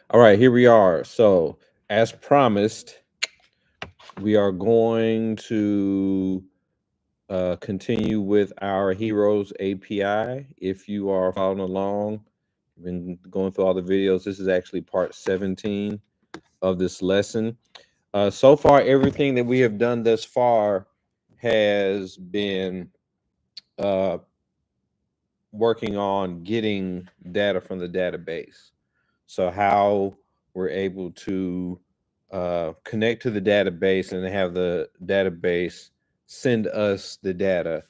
All right, here we are. So, as promised, we are going to continue with our Heroes API. If you are following along, we've been going through all the videos. This is actually part 17 of this lesson. So far, everything that we have done thus far has been uh, working on getting data from the database. So how we're able to connect to the database and have the database send us the data.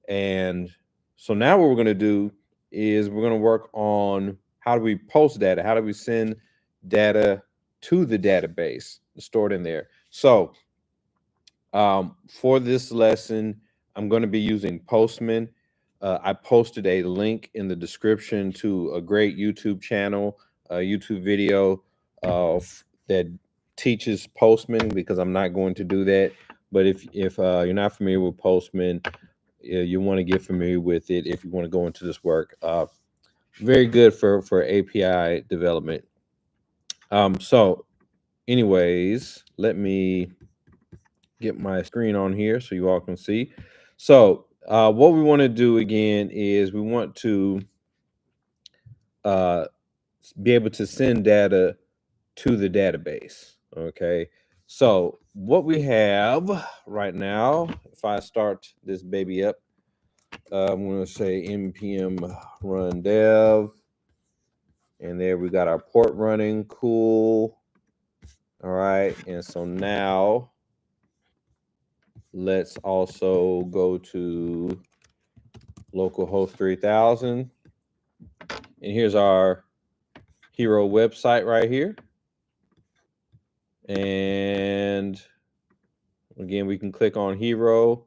And so now what we're going to do is we're going to work on how do we post data? How do we send data to the database stored in there? So for this lesson, I'm going to be using Postman. I posted a link in the description to a great YouTube channel, a YouTube video that teaches Postman because I'm not going to do that. But if you're not familiar with Postman, you want to get familiar with it if you want to go into this work. Very good for API development. So, anyways, let me get my screen on here so you all can see. So what we want to do again is we want to uh, be able to send data to the database. Okay. So what we have right now, if I start this baby up, I'm going to say npm run dev, and there we got our port running. Cool. All right. And so now let's also go to localhost 3000. And here's our hero website right here. And again, we can click on hero,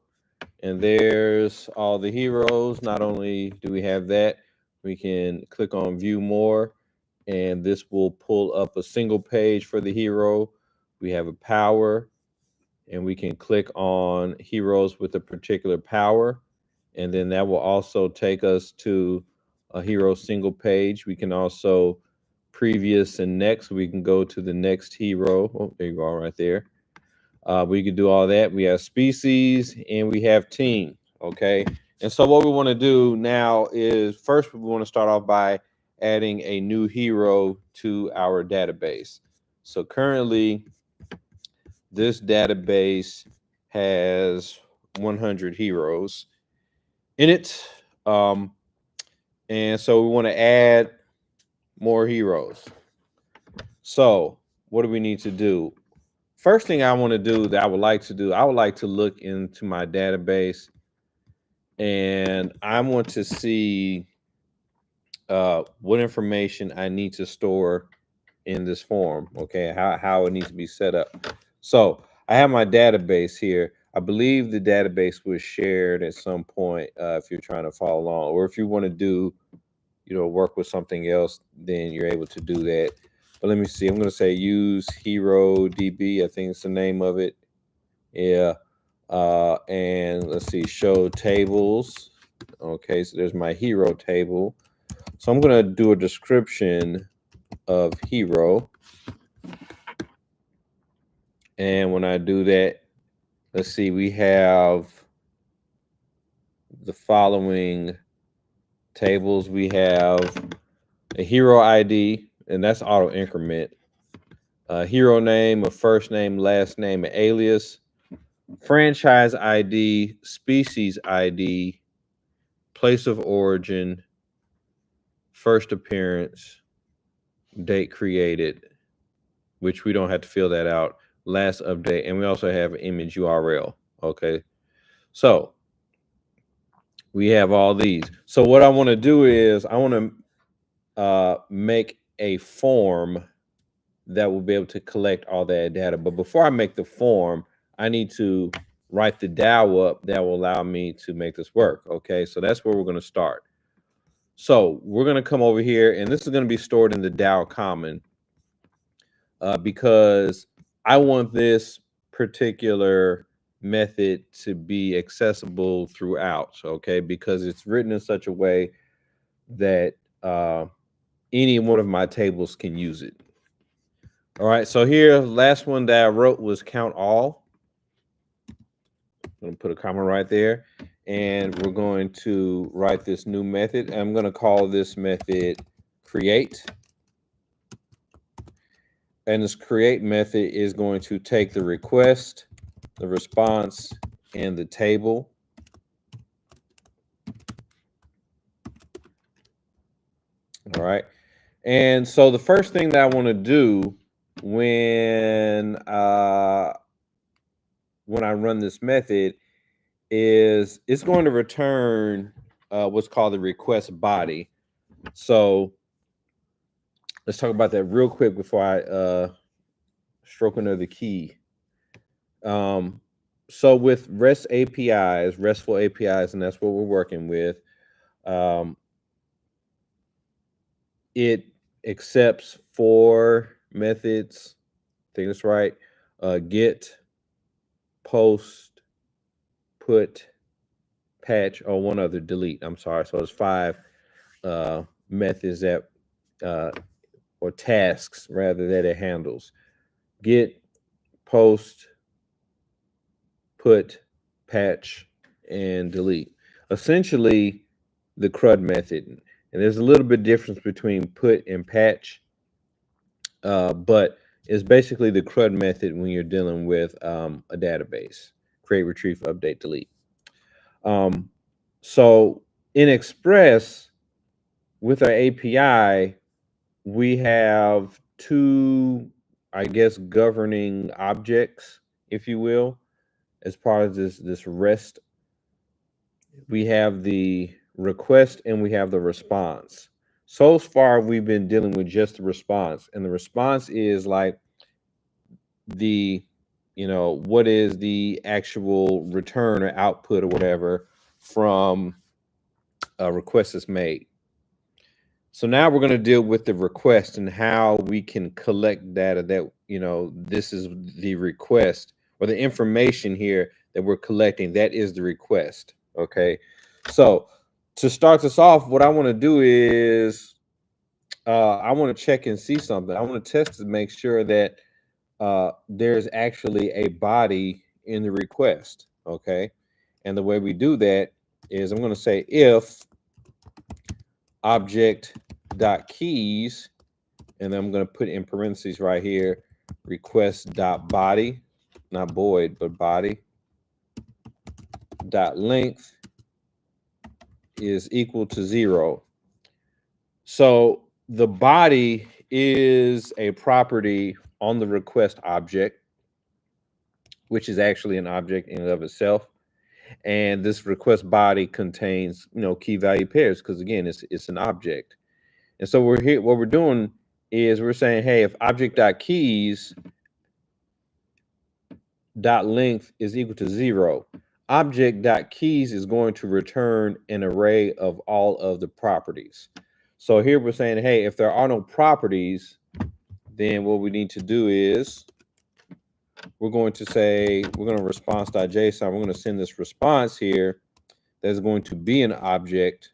and there's all the heroes. Not only do we have that, we can click on view more, and this will pull up a single page for the hero. We have a power, and we can click on heroes with a particular power, and then that will also take us to a hero single page. We can also previous and next. We can go to the next hero. Oh, there you are, right there. We can do all that. We have species and we have team. Okay, and so what we want to do now is first we want to start off by adding a new hero to our database. So currently this database has 100 heroes in it. And so we want to add more heroes. So what do we need to do? First thing I want to do that I would like to do, I would like to look into my database and I want to see what information I need to store in this form. Okay, how it needs to be set up. So I have my database here. I believe the database was shared at some point. If you're trying to follow along, or if you want to do, work with something else, then you're able to do that. But let me see. I'm going to say use Hero DB. I think it's the name of it. Yeah. And let's see. Show tables. Okay. So there's my hero table. So I'm going to do a description of hero. And when I do that, let's see, we have the following tables. We have a hero ID, and that's auto increment. A hero name, a first name, last name, an alias, franchise ID, species ID, place of origin, first appearance, date created, which we don't have to fill that out, last update, and we also have an image URL. Okay. So we have all these. So what I want to do is I want to make a form that will be able to collect all that data. But before I make the form, I need to write the DAO up that will allow me to make this work. Okay, so that's where we're going to start. So we're going to come over here, and this is going to be stored in the DAO common because I want this particular method to be accessible throughout. Okay, because it's written in such a way that any one of my tables can use it. All right, so here, last one that I wrote was count all. I'm going to put a comma right there, and we're going to write this new method. I'm going to call this method create. And this create method is going to take the request, the response, and the table. All right. And so the first thing that I want to do when I run this method is it's going to return what's called the request body. So let's talk about that real quick before I stroke another key. So with REST APIs, RESTful APIs, and that's what we're working with, it accepts 4 methods. I think that's right. Get, post, put, patch, or one other, delete. I'm sorry. So it's 5 methods that, or tasks rather, that it handles. Get, post, put, patch, and delete. Essentially, the CRUD method. And there's a little bit difference between put and patch, but it's basically the CRUD method when you're dealing with a database: create, retrieve, update, delete. So in Express, with our API, we have 2, I guess, governing objects, if you will, as part of this REST. We have the request and we have the response. So far, we've been dealing with just the response, and the response is like the, what is the actual return or output or whatever from a request that's made. So now we're going to deal with the request and how we can collect data that, this is the request, or the information here that we're collecting. That is the request. Okay. So to start this off, what I want to do is I want to check and see something. I want to test to make sure that there's actually a body in the request. Okay. And the way we do that is I'm going to say if object.keys, and then I'm going to put in parentheses right here, request.body, not void, but body, dot length is equal to 0. So the body is a property on the request object, which is actually an object in and of itself. And this request body contains, key value pairs, because again, it's an object. And so we're here. What we're doing is we're saying, hey, if object.keys dot length is equal to 0, object.keys is going to return an array of all of the properties. So here we're saying, hey, if there are no properties, then what we need to do is we're going to say, we're going to response.json. We're going to send this response here that's going to be an object.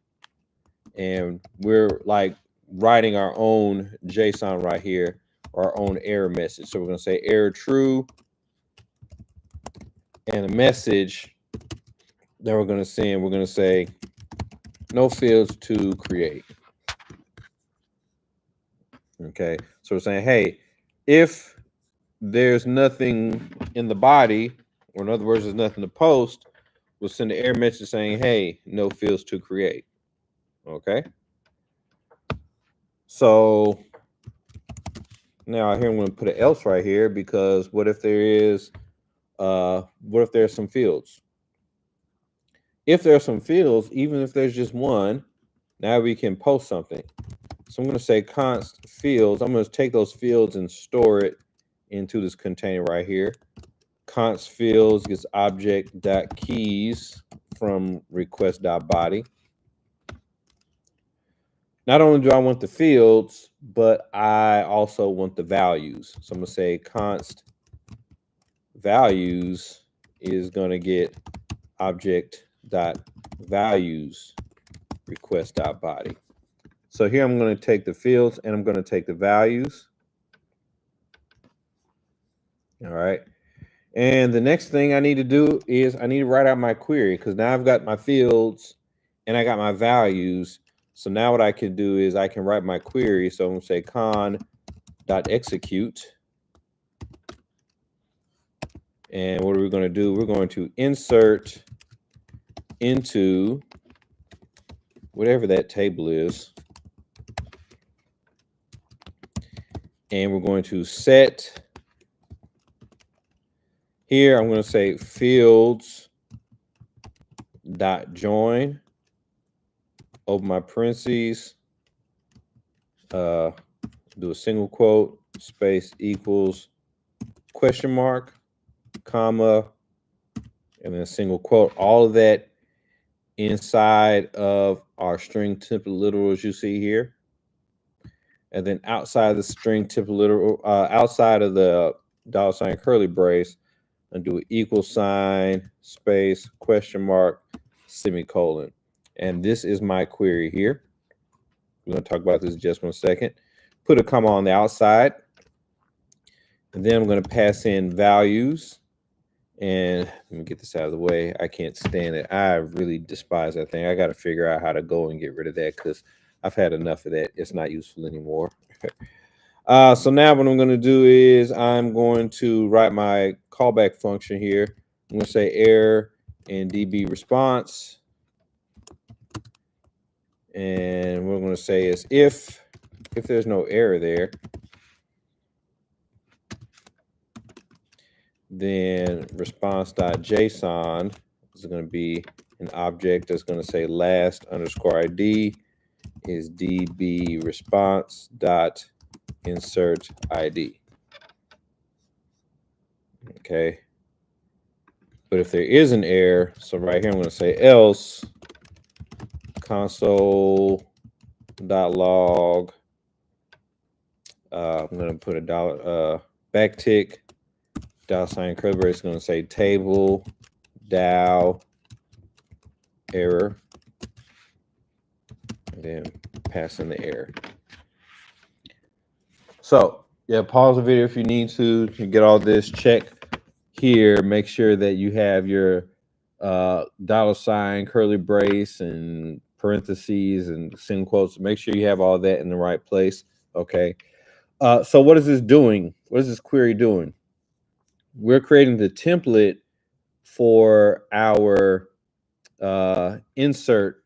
And we're like writing our own JSON right here, our own error message. So we're going to say error true, and a message that we're going to send, we're going to say no fields to create. Okay, so we're saying, hey, if there's nothing in the body, or in other words, there's nothing to post, we'll send an error message saying, hey, no fields to create. Okay, so now here I'm going to put an else right here, because what if there's some fields? If there are some fields, even if there's just one, now we can post something. So I'm going to say const fields. I'm going to take those fields and store it into this container right here. Const fields gets object.keys from request.body. Not only do I want the fields, but I also want the values. So I'm going to say const values is going to get object.values request.body. So here I'm going to take the fields and I'm going to take the values. All right. And the next thing I need to do is I need to write out my query because now I've got my fields and I got my values. So now what I can do is I can write my query. So I'm going to say con.execute. And what are we going to do? We're going to insert into whatever that table is. And we're going to set here. I'm going to say fields.join, open my parentheses, do a single quote, space equals question mark, comma, and then a single quote. All of that inside of our string template literals you see here. And then outside the string template literal, outside of the $ curly brace, and do an equal sign, space, question mark, semicolon. And this is my query here. We're going to talk about this in just 1 second. Put a comma on the outside. And then I'm going to pass in values. And let me get this out of the way. I can't stand it. I really despise that thing. I got to figure out how to go and get rid of that because I've had enough of that. It's not useful anymore. So now what I'm going to do is I'm going to write my callback function here. I'm going to say error and DB response. And what I'm going to say is if there's no error there, then response.json is going to be an object that's going to say last underscore ID is DB response dot insert ID. Okay. But if there is an error, so right here I'm going to say else console.log. I'm going to put a backtick $ curly brace is going to say table DAO error, and then pass in the error. So yeah, pause the video if you need to. You get all this. Check here. Make sure that you have your $ curly brace and parentheses and single quotes. Make sure you have all that in the right place. Okay. So what is this doing? What is this query doing? We're creating the template for our insert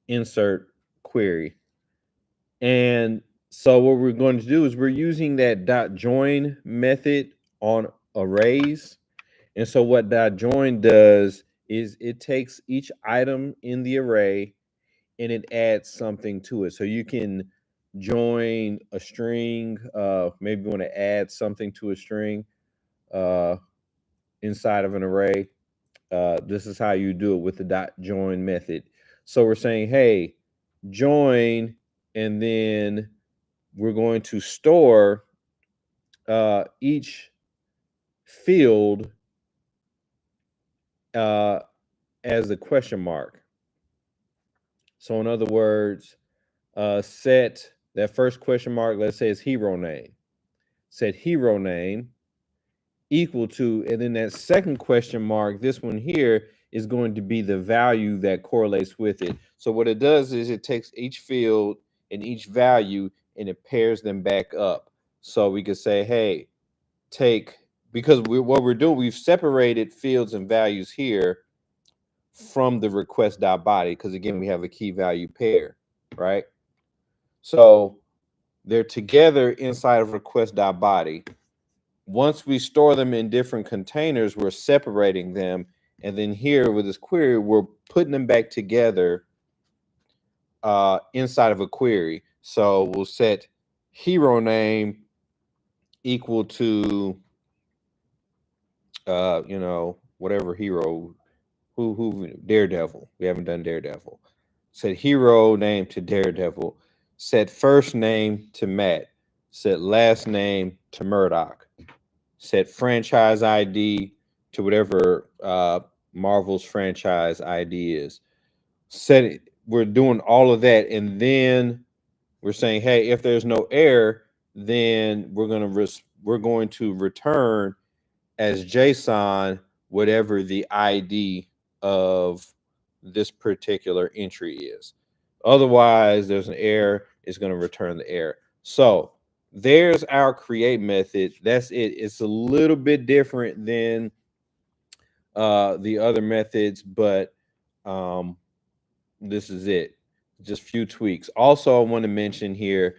insert query. And so what we're going to do is we're using that .join method on arrays. And so what .join does is it takes each item in the array and it adds something to it. So you can join a string, maybe you want to add something to a string inside of an array. This is how you do it with the .join method. So we're saying, hey, join, and then we're going to store each field as a question mark. So in other words, set that first question mark, let's say it's hero name. Set hero name equal to, and then that second question mark, this one here, is going to be the value that correlates with it. So what it does is it takes each field and each value and it pairs them back up. So we could say, hey, because what we're doing, we've separated fields and values here from the request.body, because again, we have a key value pair, right? So they're together inside of request.body. Once we store them in different containers, we're separating them. And then here with this query, we're putting them back together inside of a query. So we'll set hero name equal to, whatever hero, who Daredevil. We haven't done Daredevil. Set hero name to Daredevil. Set first name to Matt. Set last name to Murdoch. Set franchise ID to whatever Marvel's franchise ID is. Set it. We're doing all of that, and then we're saying, hey, if there's no error, then we're going to return as JSON whatever the ID of this particular entry is. Otherwise, there's an error. It's going to return the error. So there's our create method. That's it. It's a little bit different than the other methods, but this is it. Just few tweaks. Also, I want to mention here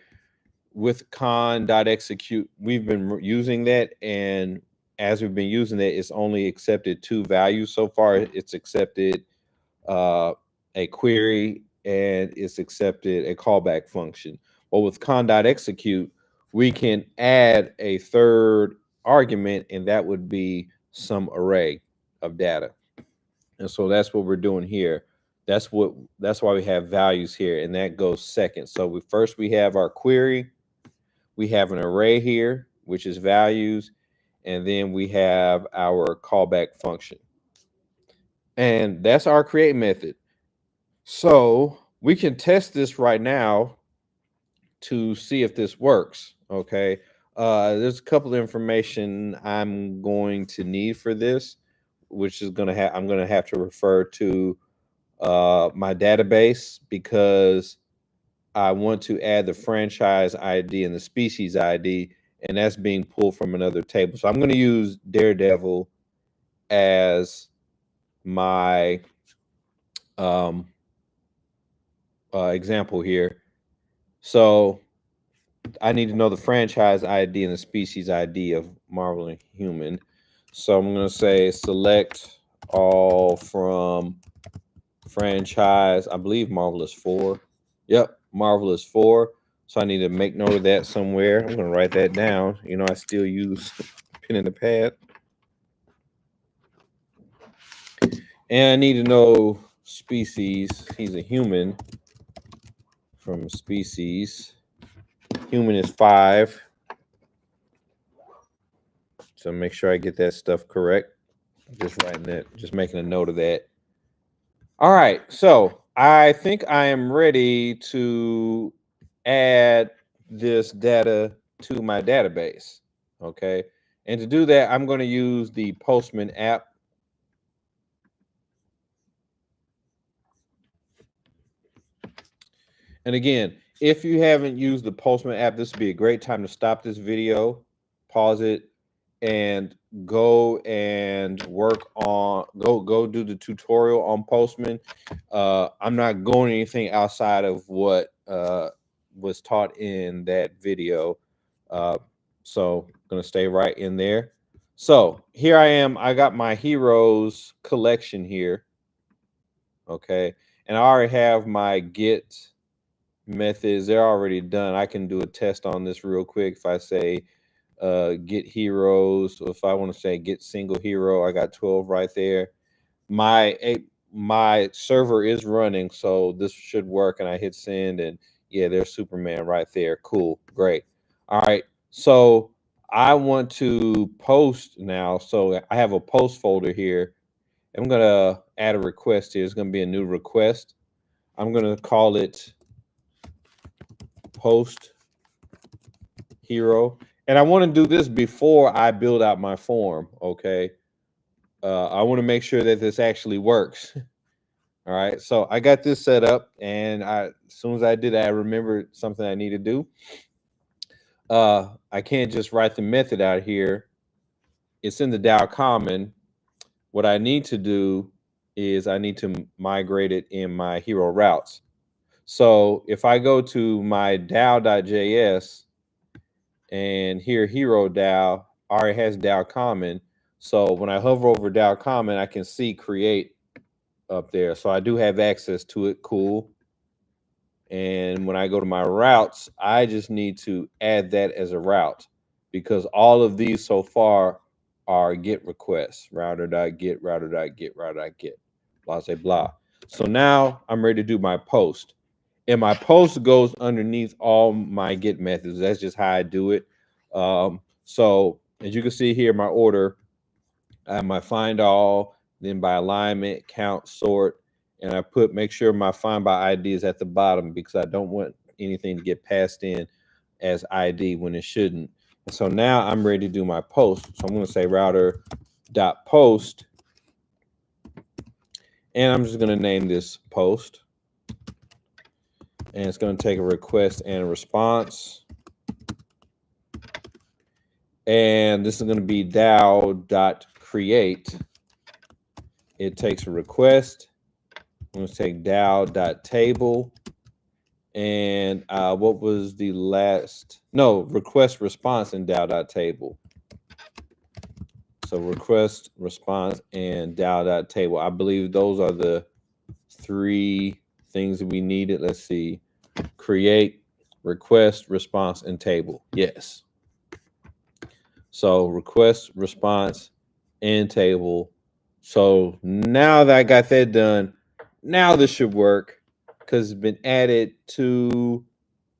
with con.execute, we've been using that, and as we've been using it, it's only accepted 2 values so far. It's accepted a query and it's accepted a callback function. Well, with con.execute, we can add a third argument, and that would be some array of data. And so that's what we're doing here. That's why we have values here, and that goes second. So we have our query, we have an array here, which is values, and then we have our callback function. And that's our create method. So we can test this right now to see if this works. Okay. There's a couple of information I'm going to need for this, which is I'm gonna have to refer to my database, because I want to add the franchise ID and the species ID, and that's being pulled from another table. So I'm going to use Daredevil as my example here. So I need to know the franchise ID and the species ID of Marvel and Human. So I'm going to say select all from franchise. I believe Marvel is 4. Yep, Marvel is 4. So I need to make note of that somewhere. I'm going to write that down. You know, I still use pen and the pad. And I need to know species. He's a human from species. Human is 5. So make sure I get that stuff correct. Just writing that, just making a note of that. All right, so I think I am ready to add this data to my database. Okay, and to do that, I'm going to use the Postman app. And again, if you haven't used the Postman app, this would be a great time to stop this video, pause it, and go and work on go do the tutorial on Postman. I'm not going anything outside of what was taught in that video, so I'm gonna stay right in there. So here I am. I got my heroes collection here. Okay, and I already have my get methods. They're already done. I can do a test on this real quick. If I say get heroes, so if I want to say get single hero, I got 12 right there. My server is running, so this should work. And I hit send, and yeah, there's Superman right there. Cool, great. All right, so I want to post now. So I have a post folder here. I'm gonna add a request here. It's gonna be a new request. I'm gonna call it post hero. And I want to do this before I build out my form. Okay. I want to make sure that this actually works. All right. So I got this set up, and as soon as I did that, I remembered something I need to do. I can't just write the method out here. It's in the DAO common. What I need to do is I need to migrate it in my hero routes. So if I go to my DAO.js, and here hero DAO already has DAO common. So when I hover over DAO common, I can see create up there. So I do have access to it. Cool. And when I go to my routes, I just need to add that as a route, because all of these so far are get requests. Router.get, router.get, router.get, blah, say blah. So now I'm ready to do my post. And my post goes underneath all my get methods. That's just how I do it. So as you can see here, my order, I have my find all, then by alignment, count, sort, and I make sure my find by ID is at the bottom, because I don't want anything to get passed in as ID when it shouldn't. And so now I'm ready to do my post. So I'm going to say router.post, and I'm just going to name this post. And it's going to take a request and a response. And this is going to be DAO.create. It takes a request. I'm going to take DAO.table. And what was the last? No, request response in DAO.table. So request response and DAO.table. I believe those are the 3 things that we needed. Let's see. Create, request, response, and table. Yes. So request, response, and table. So now that I got that done, now this should work because it's been added to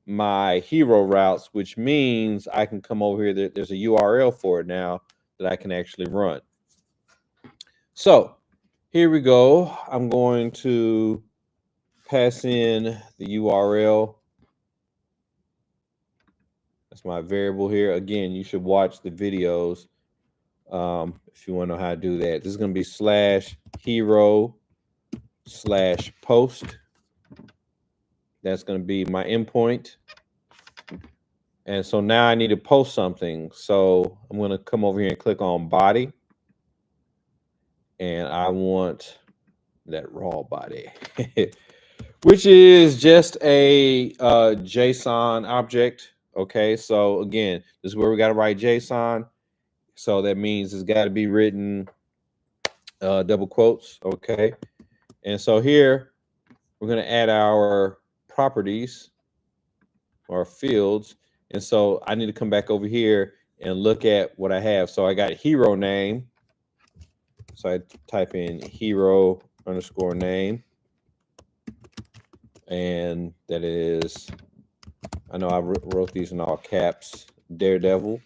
my hero routes, which means I can come over here. There's a URL for it now that I can actually run. So here we go. I'm going to pass in the URL. That's my variable here. Again, you should watch the videos if you want to know how to do that. This is going to be /hero/post. That's going to be my endpoint. And so now I need to post something. So I'm going to come over here and click on body. And I want that raw body, which is just a JSON object. Okay, so again, this is where we got to write JSON. So that means it's got to be written double quotes. Okay, and so here we're going to add our properties or fields. And so I need to come back over here and look at what I have. So I got hero name. So I type in hero_name. And that is, I know I wrote these in all caps, Daredevil.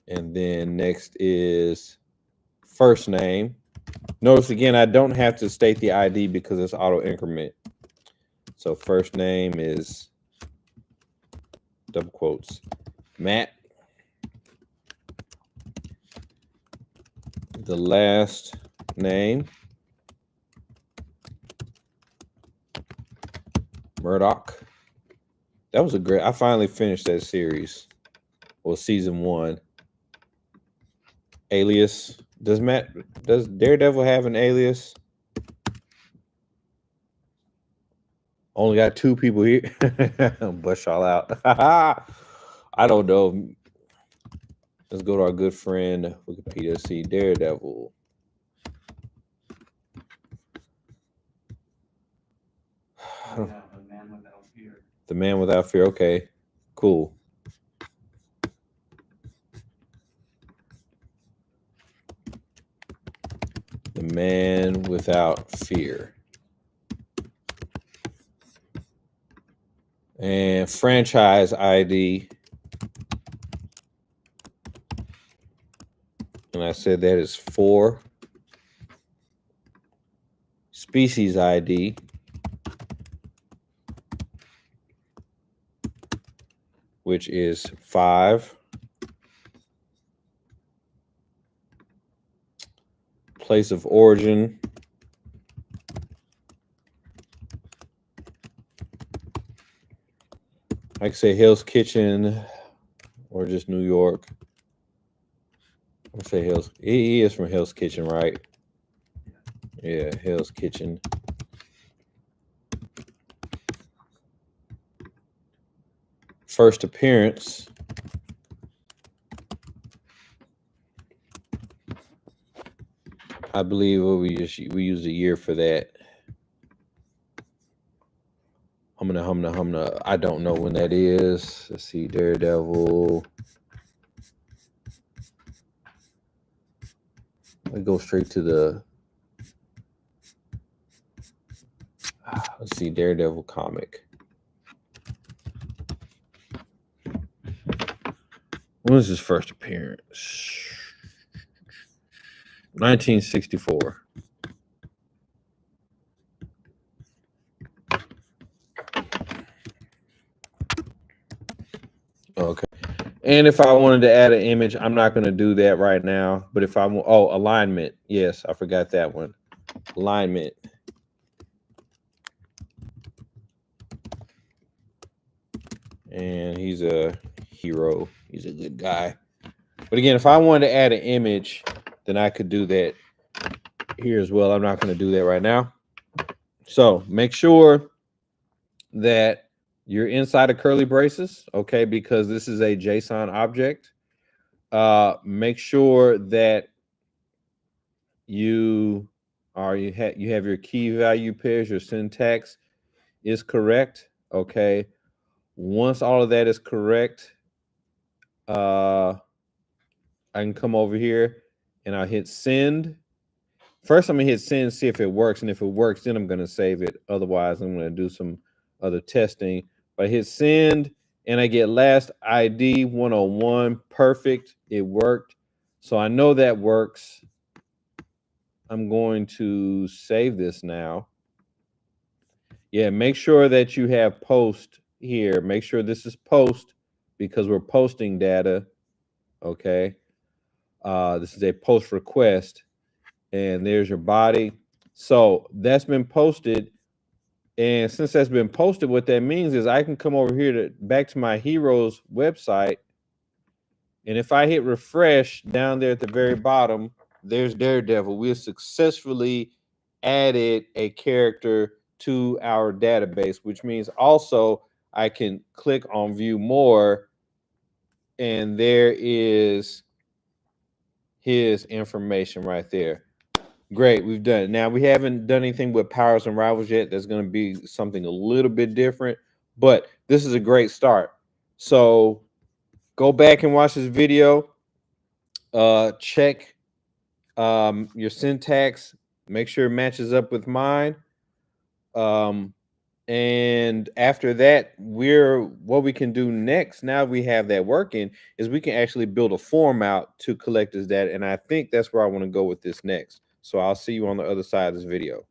And then next is first name. Notice again, I don't have to state the ID because it's auto increment. So first name is double quotes, Matt. The last name, Murdoch. That was a great, I finally finished that series. Well, season 1. Alias. Does Daredevil have an alias? Only got 2 people here. Bust y'all out. I don't know. Let's go to our good friend Wikipedia. See Daredevil. The Man Without Fear. The Man Without Fear. Okay, cool. The Man Without Fear. And franchise ID. And I said that is 4. Species ID. Which is 5. Place of origin. I could say Hell's Kitchen or just New York. I'll say Hell's. He is from Hell's Kitchen, right? Yeah, Hell's Kitchen. First appearance. I believe we use a year for that. Humna. I don't know when that is. Let's see, Daredevil. I go straight to the. Let's see, Daredevil comic. When was his first appearance? 1964. And if I wanted to add an image, I'm not going to do that right now. But if I want, oh, alignment. Yes, I forgot that one. Alignment. And he's a hero. He's a good guy. But again, if I wanted to add an image, then I could do that here as well. I'm not going to do that right now. So make sure that you're inside of curly braces, okay, because this is a JSON object. Make sure that you have your key value pairs, your syntax is correct, okay. Once all of that is correct, I can come over here and I'll hit send. First, I'm gonna hit send, see if it works, and if it works, then I'm gonna save it. Otherwise, I'm gonna do some other testing. But I hit send, and I get last ID 101. Perfect, it worked. So I know that works. I'm going to save this now. Yeah, make sure that you have post here. Make sure this is post because we're posting data. Okay. This is a post request, and there's your body. So that's been posted. And since that's been posted, what that means is I can come over here to back to my Heroes website. And if I hit refresh down there at the very bottom, there's Daredevil. We have successfully added a character to our database, which means also I can click on view more, and there is his information right there. Great, we've done it. Now, we haven't done anything with powers and rivals yet. There's going to be something a little bit different, but this is a great start. So go back and watch this video. Check your syntax. Make sure it matches up with mine. And after that, what we can do next, now we have that working, is we can actually build a form out to collect this data. And I think that's where I want to go with this next. So I'll see you on the other side of this video.